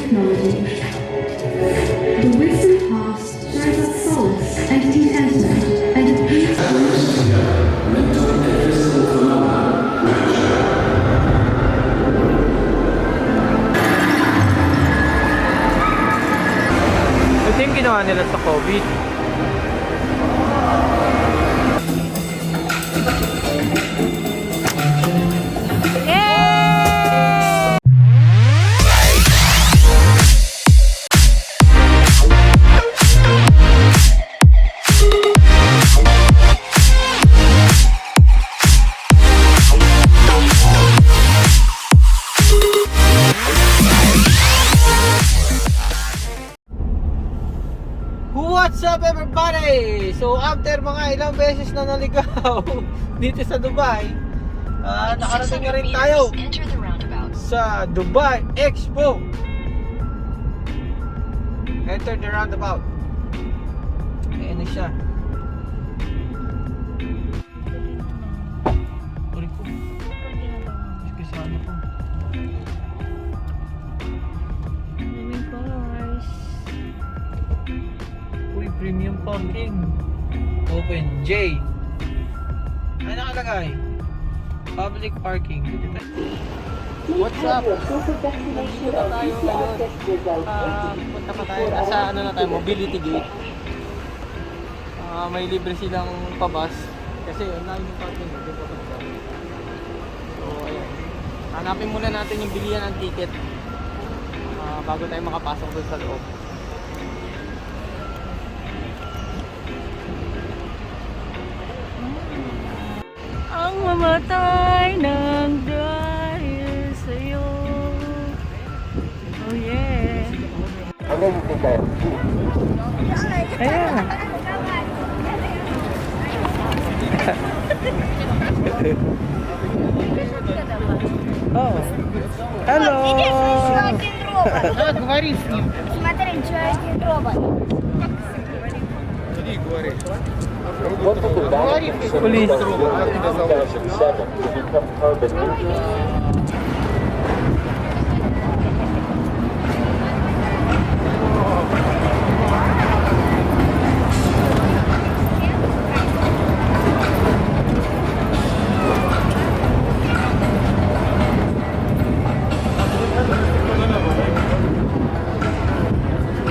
technology. The wisdom past shows us solace and contentment and a peace. Mental and physical phenomena. Ito yung ginawa nila sa COVID. What's up everybody? So after mga ilang beses na naligaw dito sa Dubai, nakarating na rin tayo sa Dubai Expo. Enter the roundabout. Ayan na siya. Sorry po. Kasi ano po. Premium parking. Open J. Ano nakalagay? Public parking. What's up? Nandito na tayo ngayon. Punta pa tayo. Nasa ano na tayo? Mobility gate. May libre silang pabas. Kasi online yung parking. So ayan. Hanapin muna natin yung bilihan ng ticket. Bago tayo makapasok doon sa loob. Mamatay ng dahil sa'yo. Oh yeah. Ayan. Oh. Hello. Говори с ним. Смотри, что один робот. Иди, говори. Police.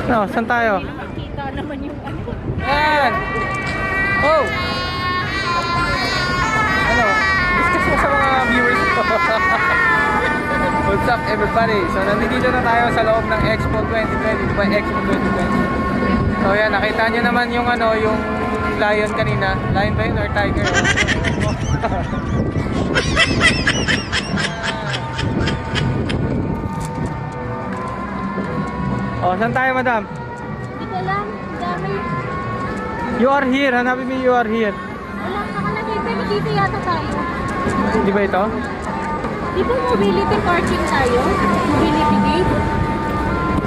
No, saan tayo? Kita naman yung ano. Yan! Oh! Ano? Discuss mo sa mga viewers ko. What's up everybody? So nandito na tayo sa loob ng Expo 2020, Dubai Expo 2020. So yan, nakita nyo naman yung ano, yung lion kanina. Lion ba yun or tiger? Oh, saan tayo madam? Dito lang, dami. You are here, hanapin mo you are here. Wala, nakalagay pero dito yata tayo. Di ba ito? Di ba mobility parking tayo? Mobility gate?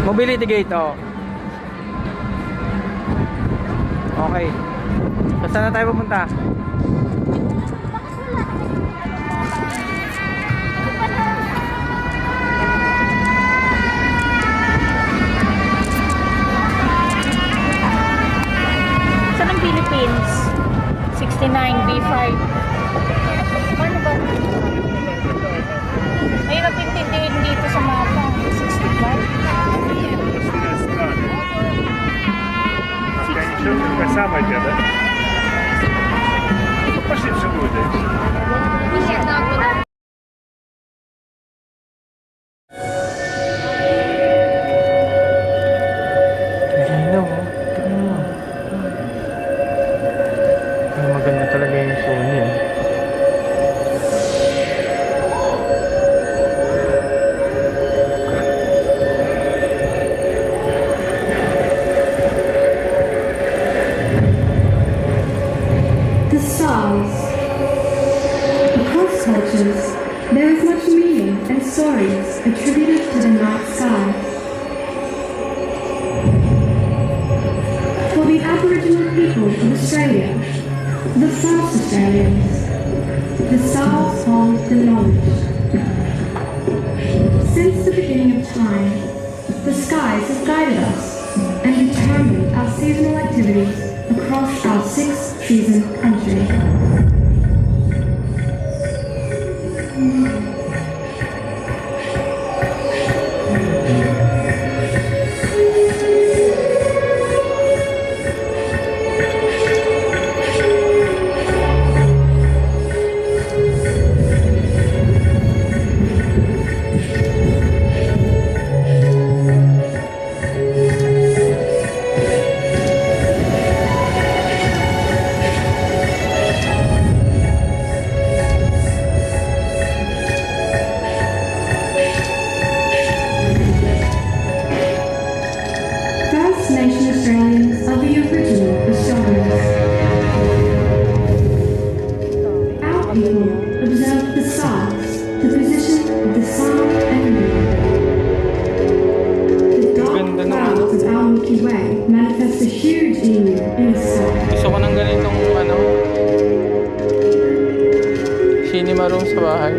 Mobility gate, oh. Okay. So, saan na tayo pupunta? Saan ang Philippines? 69B5. Paano ba? Mahirap intindihin dito sa mapa. 65. Самое дело. Пошли в живую дальше. Maganda talaga yung Sony eh. The stars. Across cultures, there is much meaning and stories attributed to the night sky. For the Aboriginal people of Australia, the South Australians, the stars hold the knowledge. Since the beginning of time, the is our sixth season country. Cinema room sa bahay.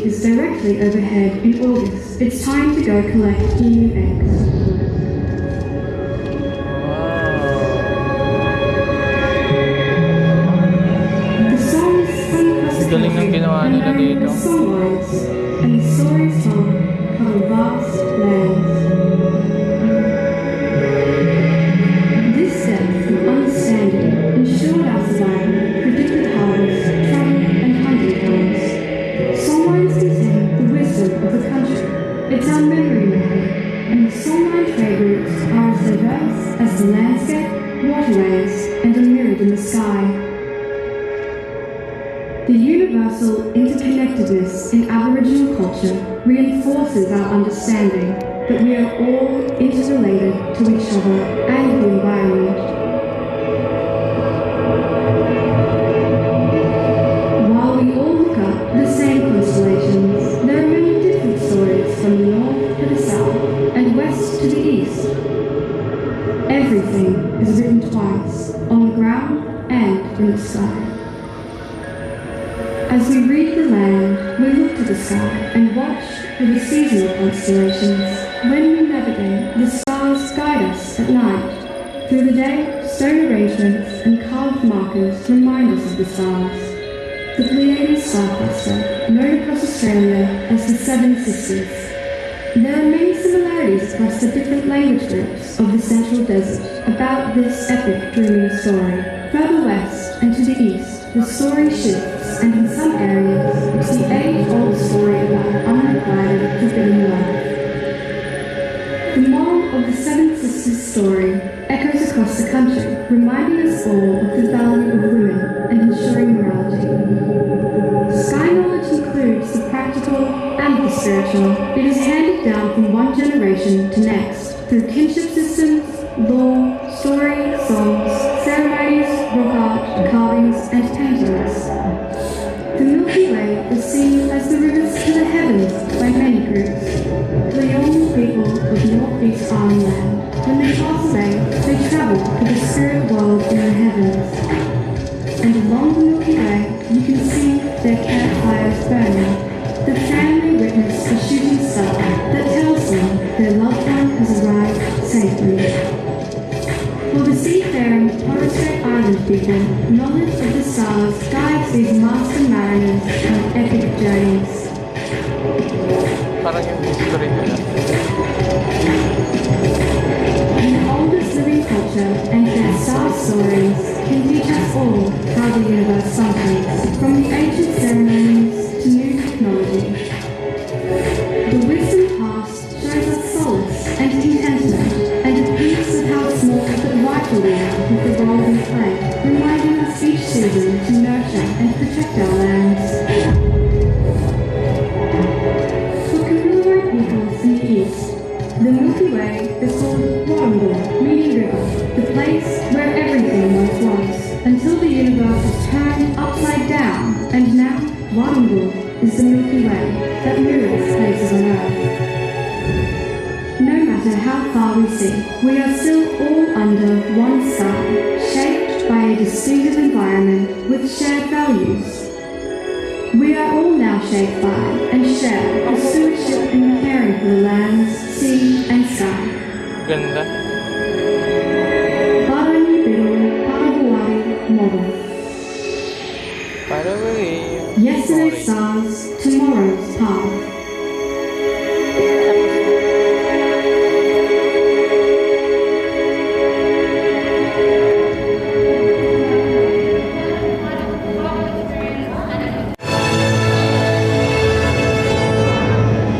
Is directly overhead in August. It's time to go collect emu eggs. The song is sung across the Galing ng ginawa nila dito. songlines, and the stories told cover vast lands. This depth of understanding ensured our survival, predicted harvest, travel, and hunting grounds. Songlines contain the wisdom of the country. It's our memory record, and the songline trade routes are as diverse as the landscape, waterways, and are mirrored in the sky. The universal interconnectedness in Aboriginal culture reinforces our understanding that we are all interrelated to each other and the environment. While we all look up the same constellations, there are many different stories from the north to the south and west to the east. Everything is written twice, on the ground and in the sky. As we read the land, we look to the sky and watch for the seasonal constellations. When we navigate, the stars guide us at night. Through the day, stone arrangements and carved markers remind us of the stars. The Pleiades star cluster, known across Australia as the Seven Sisters. There are many similarities across the different language groups of the Central Desert about this epic dreaming story. Further west and to the east, the story shifts, and in some areas, it's the age-old story about unrequited forbidden love. The moral of the Seven Sisters story echoes across the country, reminding us all of the value of women and ensuring morality. Sky knowledge includes the practical and the spiritual. It is handed down from one generation to next through kinship systems, lore, story, songs, ceremonies, rock art, carvings, and paintings. The Milky Way is seen as the rivers to the heavens by many groups. The young people of Northeast Ireland, when they pass away, they travel to the spirit world in the heavens. And along the Milky Way, you can see their campfires burning. The family witness a shooting star that tells them their loved one has arrived safely. For the seafaring Torres Strait Island people, knowledge of the stars guides these master mariners on epic journeys. Parang yung history nila. The oldest living culture and their star stories can teach us all how the universe functions, from the ancient ceremonies to new technology. The wisdom past shows us solace and contentment, and a piece of how small but vital we are with the role we play, reminding us each season to nurture and protect our lands. For Kamilaroi peoples in the east, the Milky Way is called Warrnambool, meaning river, the place where everything once was, until the universe was turned upside down, and now Warrnambool is the Milky Way that mirrors places on Earth. No matter how far we see, we are still all under one sky, shaped by a distinctive environment with shared values. We are all now shaped by and share the stewardship and care for the lands, sea, and sky. Ganda. Para Nipiro, para Hawaii, model. Para Yesterday's stars, tomorrow's path.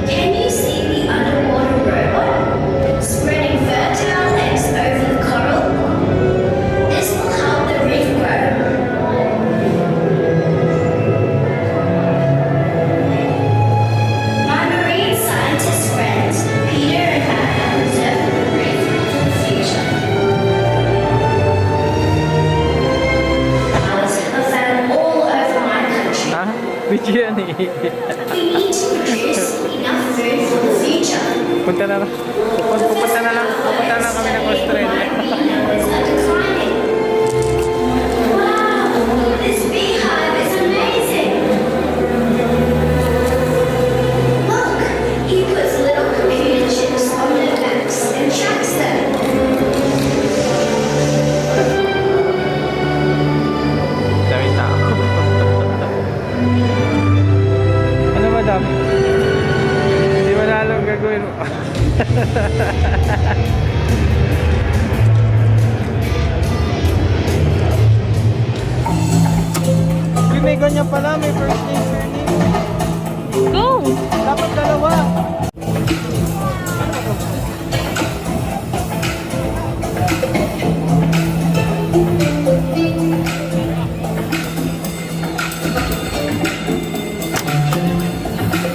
Can you see the underwater robot spreading fertile eggs over the coral? This will help the reef grow. My marine scientist friends, Peter and Matt, have preserved the reef for the future. Allison are found all over my country. Ha? Video yan eh. We need to produce enough food for the future. Punta na lang. Pupunta na lang. Pupunta na lang kami ng Australia. Beehives are declining. Wow, this beehive is amazing. Look, he puts little computer chips on their backs and tracks them. Dami tao. Ano madam? Hindi mo na alam gagawin mo. Uy, may ganyan pala. May first name, surname. Go! Dapat dalawa.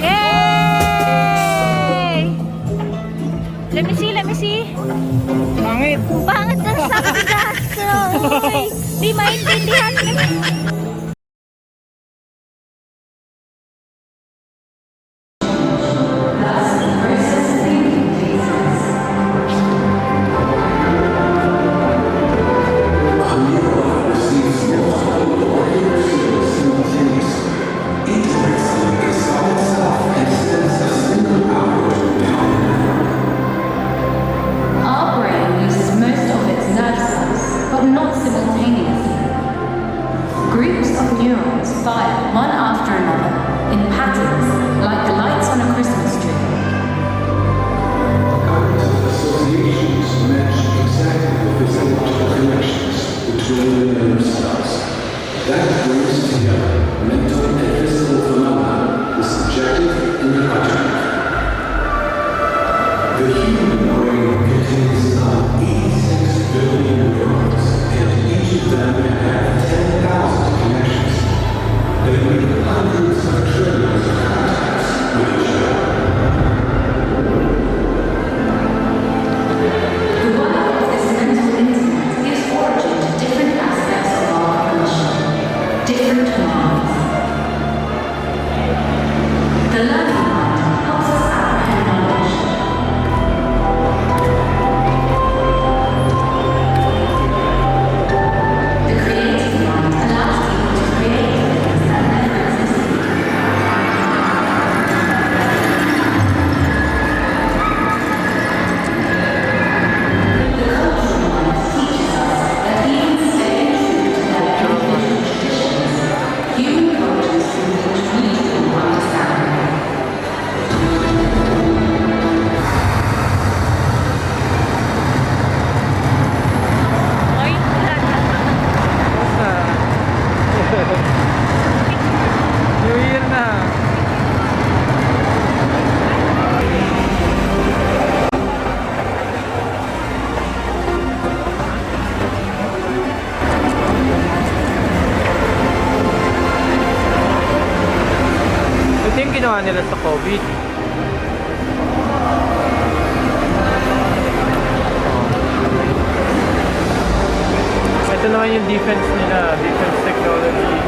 Yay! Let me see, let me see. Pangit. Pangit ng sakit gastro. Uy, di maintindihan. Our brain uses most of its nerve cells, but not simultaneously. Groups of neurons fire one after another in patterns like the lights on a Christmas tree. Cognitive associations match exactly the physiological connections between the nerve cells. That brings together mental and physical phenomena, the subjective and the objective. The human brain contains some 86 billion neurons, and each of them can have 10,000 connections. They make hundreds of trillions of contacts with each other. The work of this mental internet gives origin to different aspects of our cognition, different minds. The learning mind helps us apprehend knowledge. The creative mind allows people to create things that never existed. The cultural mind teaches us that even staying true to their heritage and traditions, human cultures can reach meaningful understanding. Ay, wala na. New Year na. Ito yung ginawa nila sa COVID. Ito naman yung defense nila, defense technology.